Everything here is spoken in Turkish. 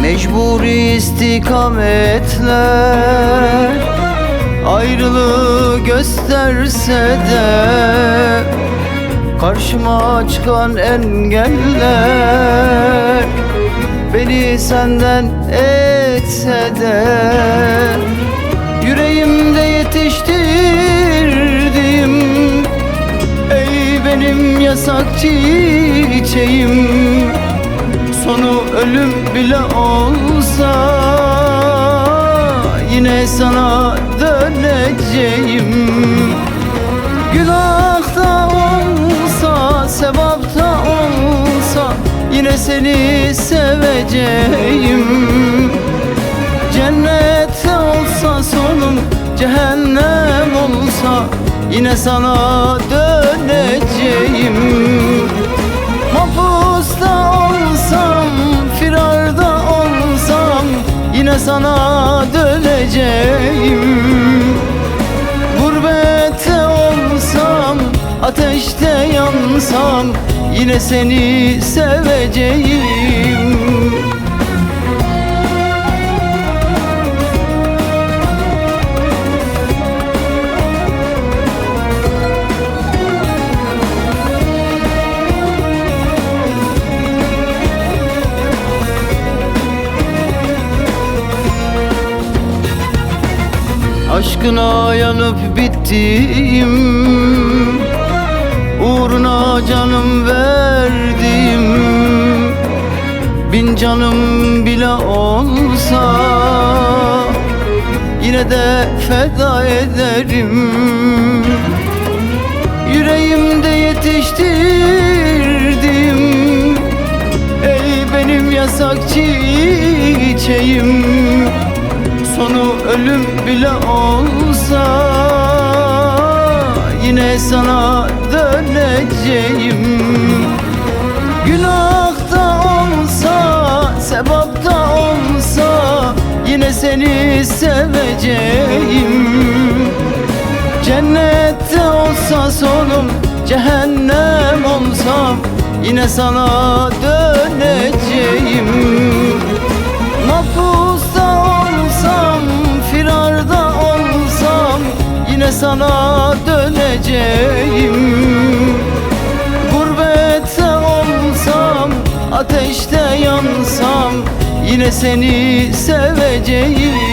Mecburi istikametler ayrılığı gösterse de, karşıma çıkan engeller beni senden etse de, yüreğimde yetiştirdim ey benim yasak çiçeğim. Sonu ölüm bile olsa yine sana döneceğim. Günahta olsa, sevapta olsa yine seni seveceğim. Cennette olsa sonum, cehennem olsa yine sana döneceğim. Mahpusta olsam, firarda olsam yine sana döneceğim. Gurbette olsam, ateşte yansam yine seni seveceğim. Aşkına yanıp bittim, uğruna canım verdim. Bin canım bile olsa yine de feda ederim. Yüreğimde yetiştirdim ey benim yasak çiçeğim. Sonu ölüm bile olsa yine sana döneceğim. Günahta olsa, sevapta olsa yine seni seveceğim. Cennette olsa sonum, cehennem olsam yine sana döneceğim. Mahpusta olsam, firarda olsam yine sana döneceğim. Gurbette olsam, ateşte yansam yine seni seveceğim.